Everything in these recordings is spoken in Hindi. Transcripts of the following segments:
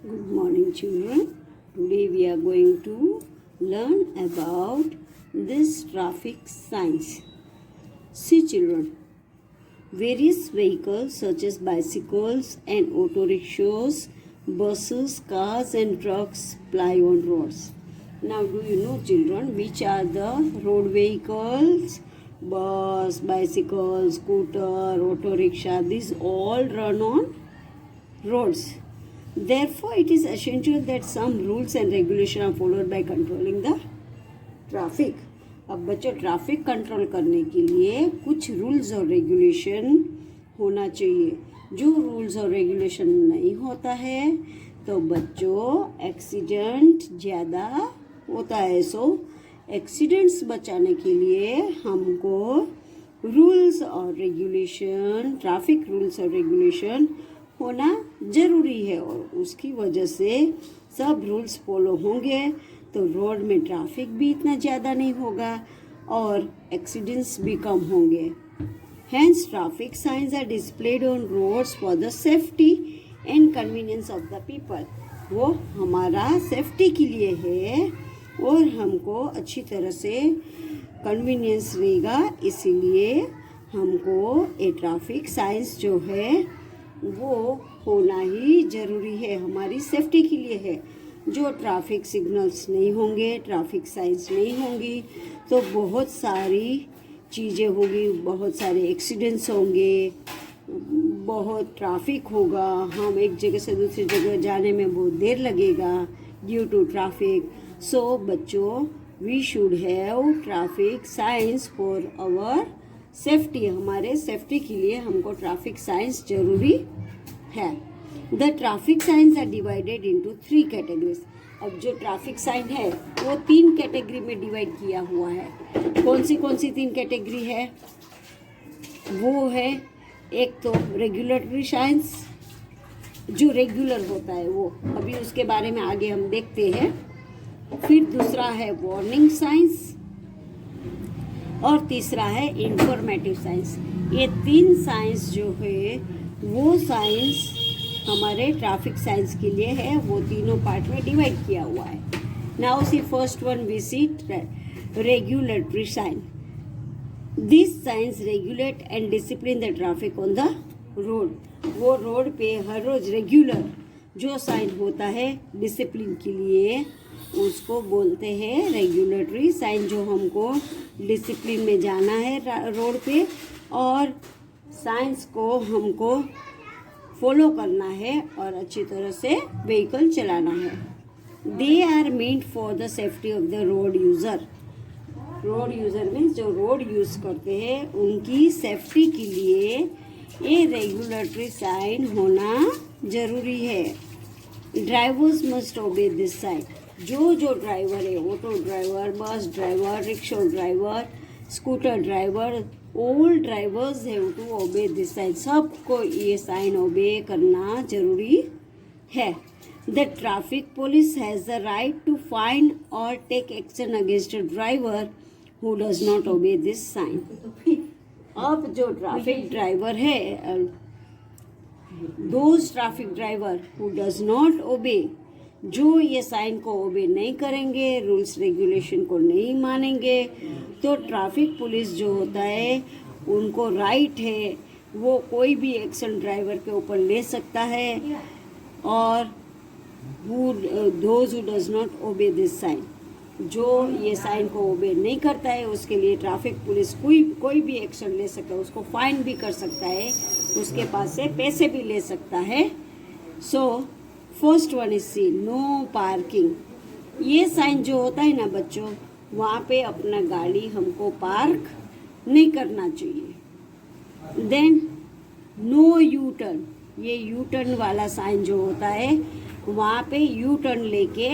Good morning, children. Today we are going to learn about this traffic signs. See, children, various vehicles such as bicycles and auto rickshaws, buses, cars, and trucks ply on roads. Now, do you know, children, which are the road vehicles? Bus, bicycle, scooter, auto rickshaw, these all run on roads. Therefore, it is essential that some rules and regulations are followed by controlling the traffic. अब बच्चों, ट्रैफिक कंट्रोल करने के लिए कुछ रूल्स और रेगुलेशन होना चाहिए. जो रूल्स और रेगुलेशन नहीं होता है तो बच्चों एक्सीडेंट ज़्यादा होता है. सो एक्सीडेंट्स बचाने के लिए हमको रूल्स और रेगुलेशन, ट्रैफिक रूल्स और रेगुलेशन होना जरूरी है. और उसकी वजह से सब रूल्स फॉलो होंगे तो रोड में ट्रैफिक भी इतना ज़्यादा नहीं होगा और एक्सीडेंट्स भी कम होंगे. Hence, traffic signs are displayed on roads for the safety and convenience of the people. वो हमारा सेफ्टी के लिए है और हमको अच्छी तरह से कन्वीनियंस रहेगा, इसीलिए हमको ये ट्रैफिक साइंस जो है वो होना ही ज़रूरी है, हमारी सेफ्टी के लिए है. जो ट्रैफिक सिग्नल्स नहीं होंगे, ट्रैफिक साइंस नहीं होंगी तो बहुत सारी चीज़ें होगी, बहुत सारे एक्सीडेंट्स होंगे, बहुत ट्रैफिक होगा, हम एक जगह से दूसरी जगह जाने में बहुत देर लगेगा ड्यू टू ट्रैफिक. सो बच्चों, we should have traffic signs for our safety. हमारे सेफ्टी के लिए हमको ट्रैफिक साइंस जरूरी है. The traffic signs are divided into 3 categories. अब जो ट्रैफिक साइन है वो 3 कैटेगरी में डिवाइड किया हुआ है. कौन सी 3 कैटेगरी है? वो है एक तो रेगुलेटरी साइंस, जो रेगुलर होता है वो, अभी उसके बारे में आगे हम देखते हैं. फिर दूसरा है वार्निंग साइंस और तीसरा है इंफॉर्मेटिव साइंस. ये 3 साइंस जो है वो साइंस हमारे ट्रैफिक साइंस के लिए है, वो तीनों पार्ट में डिवाइड किया हुआ है. Now see first one we see regulatory sign. This signs regulate and discipline the traffic on the road. वो रोड पे हर रोज रेगुलर जो साइन होता है डिसिप्लिन के लिए, उसको बोलते हैं रेगुलेटरी साइन. जो हमको डिसिप्लिन में जाना है रोड पे और साइंस को हमको फॉलो करना है और अच्छी तरह से व्हीकल चलाना है. They are meant for the safety of the road user. Road user means जो रोड यूज़ करते हैं उनकी सेफ्टी के लिए ये रेगुलेटरी साइन होना ज़रूरी है. Drivers must obey this sign. जो ड्राइवर है, auto driver, bus driver, rickshaw driver, scooter driver, all drivers have to obey this sign. सबको ये साइन ओबे करना जरूरी है. The traffic police has the right to fine और take action against a driver who does not obey this sign. अब जो ट्रैफिक ड्राइवर है, those traffic driver who does not obey, जो ये साइन को ओबे नहीं करेंगे, रूल्स रेगुलेशन को नहीं मानेंगे, तो ट्रैफिक पुलिस जो होता है उनको राइट है, वो कोई भी एक्शन ड्राइवर के ऊपर ले सकता है. और those who does not obey this sign, जो ये साइन को ओबे नहीं करता है उसके लिए ट्रैफिक पुलिस कोई भी एक्शन ले सकता है, उसको फाइन भी कर सकता है, उसके पास से पैसे भी ले सकता है. So first one is see no parking. ये साइन जो होता है ना बच्चों, वहाँ पे अपना गाड़ी हमको पार्क नहीं करना चाहिए. Then no U turn. ये यू टर्न वाला साइन जो होता है वहाँ पे यू टर्न लेके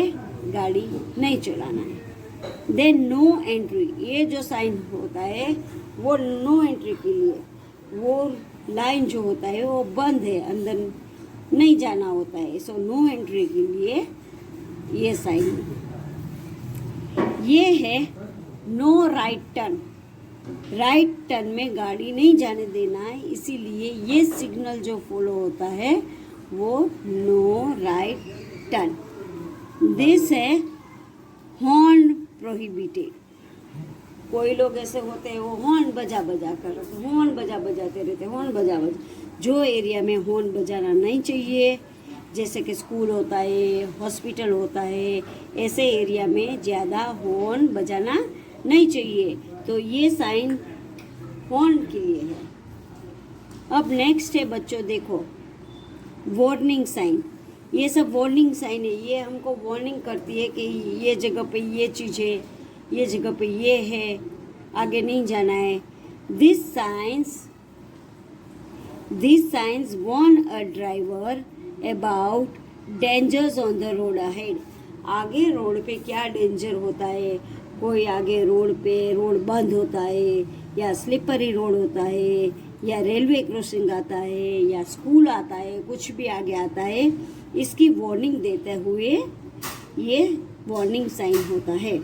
गाड़ी नहीं चलाना है. Then no entry. ये जो साइन होता है वो नो एंट्री के लिए, वो लाइन जो होता है वो बंद है, अंदर नहीं जाना होता है. सो नो एंट्री के लिए ये साइन. ये है no right turn. Right turn में गाड़ी नहीं जाने देना है, इसीलिए ये सिग्नल जो फॉलो होता है वो नो राइट टर्न। दिस है हॉर्न प्रोहिबिटेड। कोई लोग ऐसे होते हैं वो हॉर्न बजा बजा कर हॉर्न बजाते रहते, हॉर्न बजा जो एरिया में हॉर्न बजाना नहीं चाहिए, जैसे कि स्कूल होता है, हॉस्पिटल होता है, ऐसे एरिया में ज़्यादा हॉर्न बजाना नहीं चाहिए। तो ये साइन हॉर्न के लिए है। अब नेक्स्ट है बच्चों, देखो वार्निंग साइन। ये सब वार्निंग साइन है, ये हमको वार्निंग करती है कि ये जगह पे ये चीज़ है, ये जगह पे ये है, आगे नहीं जाना है। This science warn a driver about dangers on the road ahead। आगे रोड पे क्या डेंजर होता है, कोई आगे रोड बंद होता है, या स्लिपरी रोड होता है, या रेलवे क्रॉसिंग आता है, या स्कूल आता है, कुछ भी आगे आता है, इसकी वार्निंग देते हुए ये वार्निंग साइन होता है।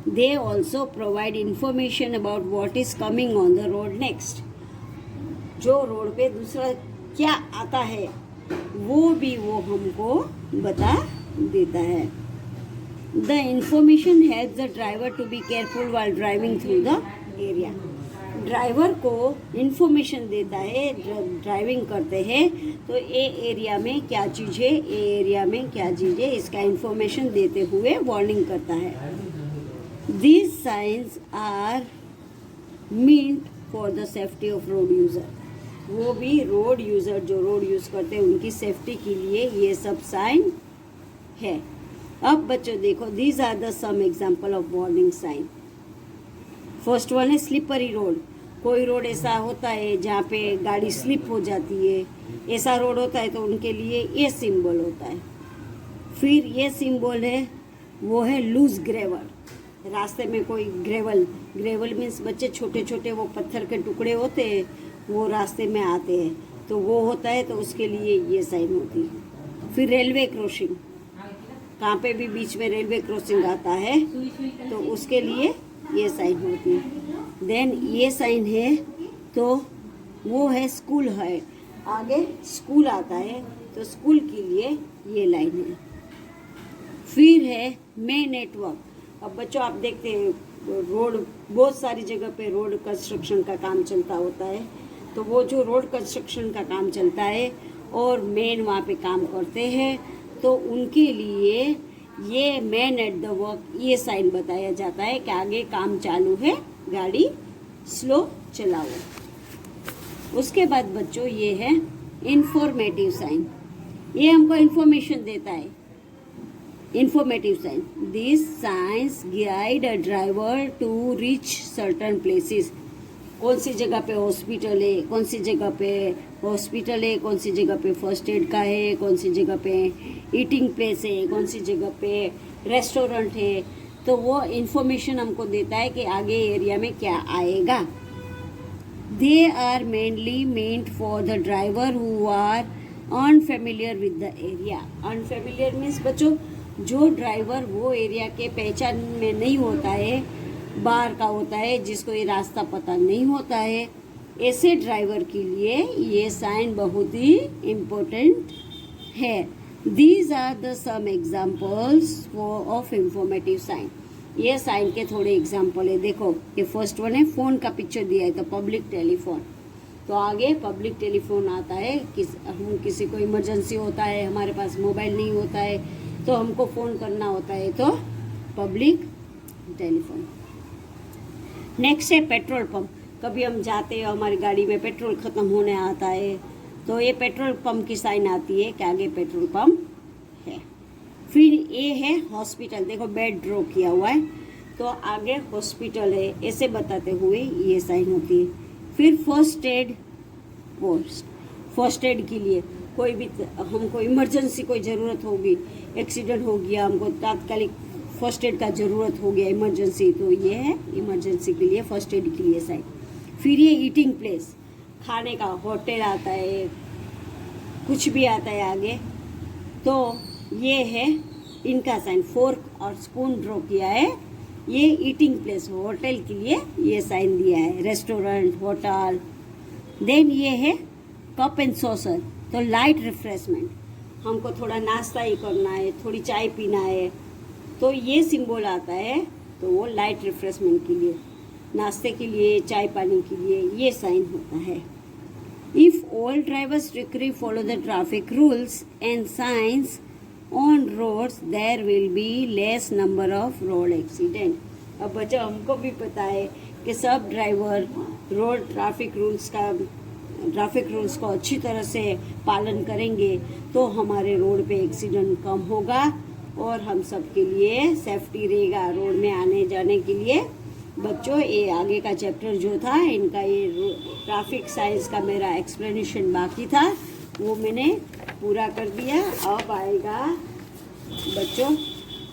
They also provide information about what is coming on the road next. जो रोड पे दूसरा क्या आता है वो हमको बता देता है। The information help the driver to be careful while driving through the area. Driver को इंफॉर्मेशन देता है, ड्राइविंग करते हैं तो ये एरिया में क्या चीज़ है, ये एरिया में क्या चीज़ है, इसका इंफॉर्मेशन देते हुए वार्निंग करता है। These signs are meant for the safety of road user। वो भी रोड यूज़र जो रोड यूज़ करते हैं उनकी सेफ्टी के लिए ये सब साइन है। अब बच्चों देखो, these are the some example of warning sign। First one है स्लिपरी रोड। कोई रोड ऐसा होता है जहाँ पे गाड़ी स्लिप हो जाती है, ऐसा रोड होता है तो उनके लिए ये सिंबल होता है। फिर ये सिंबल है वो है लूज ग्रेवल। रास्ते में कोई ग्रेवल मीन्स बच्चे छोटे छोटे वो पत्थर के टुकड़े होते हैं, वो रास्ते में आते हैं तो वो होता है, तो उसके लिए ये साइन होती है। फिर रेलवे क्रॉसिंग, कहाँ पे भी बीच में रेलवे क्रॉसिंग आता है तो उसके लिए ये साइन होती है। देन ये साइन है तो वो है स्कूल है, आगे स्कूल आता है तो स्कूल के लिए ये लाइन है। फिर है मेन नेटवर्क। अब बच्चों आप देखते हैं रोड बहुत सारी जगह पे रोड कंस्ट्रक्शन का काम चलता होता है, तो वो जो रोड कंस्ट्रक्शन का काम चलता है और मेन वहाँ पे काम करते हैं तो उनके लिए ये मैन एट द वर्क ये साइन बताया जाता है कि आगे काम चालू है, गाड़ी स्लो चलाओ। उसके बाद बच्चों ये है इंफॉर्मेटिव साइन। ये हमको इंफॉर्मेशन देता है। Informative sign, this signs guide a driver to reach certain places. कौन सी जगह पे हॉस्पिटल है, कौन सी जगह पे हॉस्पिटल है, कौन सी जगह पे फर्स्ट एड का है, कौन सी जगह पे ईटिंग प्लेस है, कौन सी जगह पे रेस्टोरेंट है, तो वो इंफॉर्मेशन हमको देता है कि आगे एरिया में क्या आएगा। They are mainly meant for the driver who are unfamiliar with the area. Unfamiliar means बच्चों जो ड्राइवर वो एरिया के पहचान में नहीं होता है, बाहर का होता है, जिसको ये रास्ता पता नहीं होता है, ऐसे ड्राइवर के लिए ये साइन बहुत ही इम्पोर्टेंट है। These are the some examples of informative sign. ये साइन के थोड़े एग्जाम्पल है। देखो ये फर्स्ट वन है, फ़ोन का पिक्चर दिया है तो पब्लिक टेलीफोन, तो आगे पब्लिक टेलीफोन आता है। हम किसी को इमरजेंसी होता है, हमारे पास मोबाइल नहीं होता है तो हमको फ़ोन करना होता है तो पब्लिक टेलीफोन। नेक्स्ट है पेट्रोल पंप। कभी हम जाते हैं हमारी गाड़ी में पेट्रोल ख़त्म होने आता है तो ये पेट्रोल पंप की साइन आती है कि आगे पेट्रोल पंप है। फिर ये है हॉस्पिटल। देखो बेड ड्रॉ किया हुआ है तो आगे हॉस्पिटल है ऐसे बताते हुए ये साइन होती है। फिर first aid post. First aid के लिए कोई भी हमको इमरजेंसी कोई ज़रूरत होगी, एक्सीडेंट हो गया, हमको तात्कालिक फर्स्ट एड का ज़रूरत हो गया इमरजेंसी, तो ये है इमरजेंसी के लिए फर्स्ट एड के लिए साइन। फिर ये ईटिंग प्लेस, खाने का होटल आता है, कुछ भी आता है आगे, तो ये है इनका साइन। फोर्क और स्पून ड्रॉ किया है, ये ईटिंग प्लेस होटल के लिए ये साइन दिया है, रेस्टोरेंट होटल। देन ये है कप एंड सॉसर, तो लाइट रिफ्रेशमेंट। हमको थोड़ा नाश्ता ही करना है, थोड़ी चाय पीना है, तो ये सिंबल आता है, तो वो लाइट रिफ्रेशमेंट के लिए, नाश्ते के लिए, चाय पानी के लिए ये साइन होता है। If all drivers strictly follow the traffic rules and signs on roads there will be less number of road accident. अब बच्चों हमको भी पता है कि सब ड्राइवर रोड ट्रैफिक रूल्स को अच्छी तरह से पालन करेंगे तो हमारे रोड पे एक्सीडेंट कम होगा और हम सब के लिए सेफ्टी रहेगा रोड में आने जाने के लिए। बच्चों ये आगे का चैप्टर जो था इनका, ये ट्रैफिक साइंस का मेरा एक्सप्लेनेशन बाकी था, वो मैंने पूरा कर दिया। अब आएगा बच्चों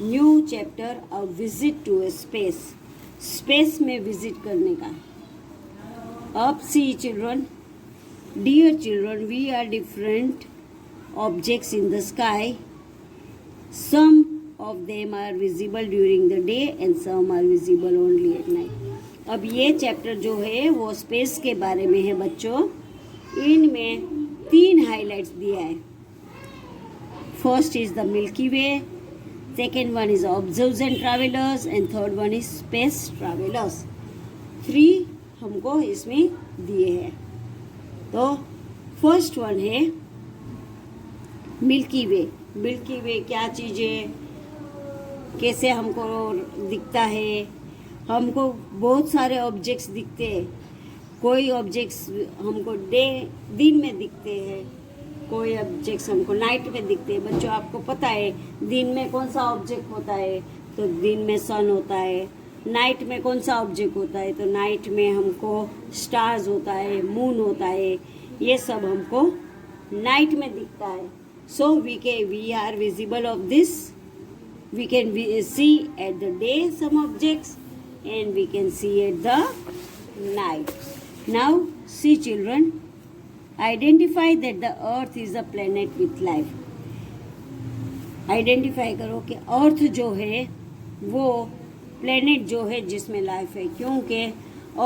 new chapter, a visit to space, space में विजिट करने का। अब see children, dear children, we are different objects in the sky, some of them are visible during the day and some are visible only at night। अब ये चैप्टर जो है वो स्पेस के बारे में है बच्चों। इनमें 3 हाइलाइट्स दिया है। First is the milky way, second one is observers and travellers and third one is space travellers. 3 हमको इसमें दिए हैं। तो फर्स्ट वन है मिल्की वे। मिल्की वे क्या चीज़ है, कैसे हमको दिखता है? हमको बहुत सारे ऑब्जेक्ट्स दिखते हैं। कोई ऑब्जेक्ट्स हमको दिन में दिखते हैं, कोई ऑब्जेक्ट्स हमको नाइट में दिखते हैं। बच्चों आपको पता है दिन में कौन सा ऑब्जेक्ट होता है, तो दिन में सन होता है। नाइट में कौन सा ऑब्जेक्ट होता है, तो नाइट में हमको स्टार्स होता है, मून होता है। ये सब हमको नाइट में दिखता है। So we are visible of this. We can see at the day some objects and we can see at the night. Now see children, identify that the earth is a planet with life. Identify करो कि अर्थ जो है वो planet जो है जिसमें लाइफ है, क्योंकि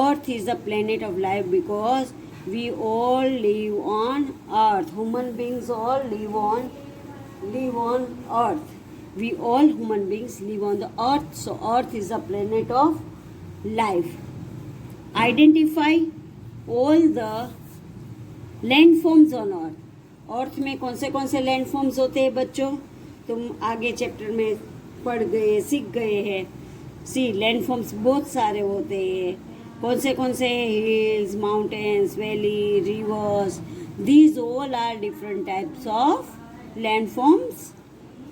अर्थ is a planet of life because we all live on earth. Human beings all live on earth. We all human beings live on the earth. So earth is a planet of life. Identify all the landforms on earth. अर्थ में कौन से लैंडफॉर्म्स होते हैं बच्चों? तुम आगे चैप्टर में पढ़ गए, सीख गए हैं। सी लैंडफॉर्म्स बहुत सारे होते हैं। कौन से hills, mountains, valley, reverse, these all are different types of landforms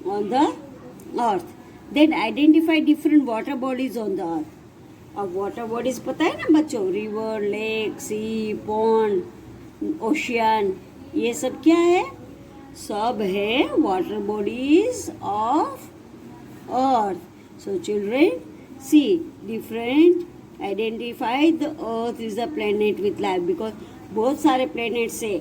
on the earth. Then identify different water bodies on the earth. अब water bodies पता है ना बच्चों, river, lake, sea, pond, ocean, ये सब क्या है? सब है water bodies of earth. So children, see different, identify the earth is a planet with life because बहुत सारे planets है,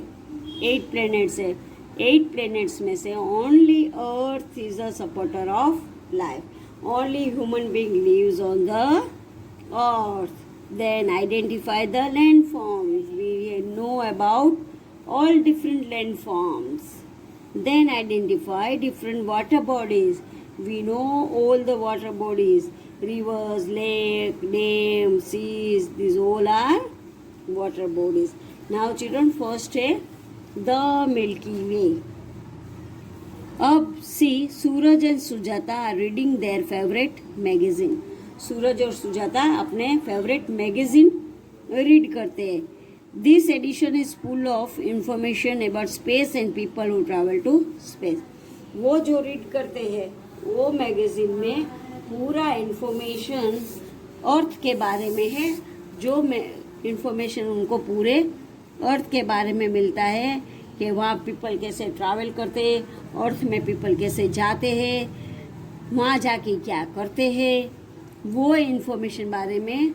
8 planets है। 8 planets में से only earth is a supporter of life. Only human being lives on the earth. Then identify the landforms. We know about all different landforms. Then identify different water bodies. We know all the water bodies. Rivers, lake, dam, seas, these all are water bodies. Now children, first है the Milky Way. अब see, Suraj and Sujata are reading their favorite magazine. सूरज और सुजाता अपने favorite magazine read करते हैं। This edition is full of information about space and people who travel to space. वो जो read करते हैं वो magazine में पूरा इंफॉर्मेशन अर्थ के बारे में है। जो इंफॉर्मेशन उनको पूरे अर्थ के बारे में मिलता है कि वहाँ पीपल कैसे ट्रैवल करते हैं, अर्थ में पीपल कैसे जाते हैं, वहाँ जाके क्या करते हैं, वो इंफॉर्मेशन बारे में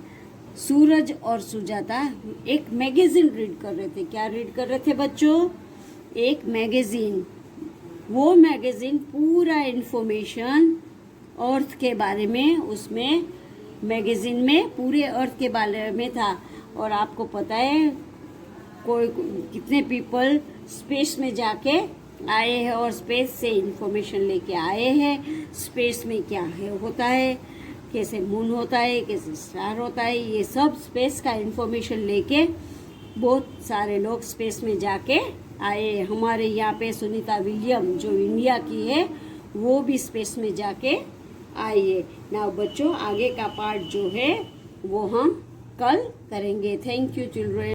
सूरज और सुजाता एक मैगज़ीन रीड कर रहे थे। क्या रीड कर रहे थे बच्चों? एक मैगज़ीन। वो मैगज़ीन पूरा इंफॉर्मेशन अर्थ के बारे में, उसमें मैगज़ीन में पूरे अर्थ के बारे में था। और आपको पता है कोई कितने पीपल स्पेस में जाके आए हैं और स्पेस से इंफॉर्मेशन लेके आए हैं। स्पेस में क्या है होता है, कैसे मून होता है, कैसे स्टार होता है, ये सब स्पेस का इंफॉर्मेशन लेके बहुत सारे लोग स्पेस में जाके आए। हमारे यहाँ पे सुनीता विलियम जो इंडिया की है वो भी स्पेस में जाके आई है। नाउ बच्चों, आगे का पार्ट जो है वो हम कल करेंगे। Thank you children.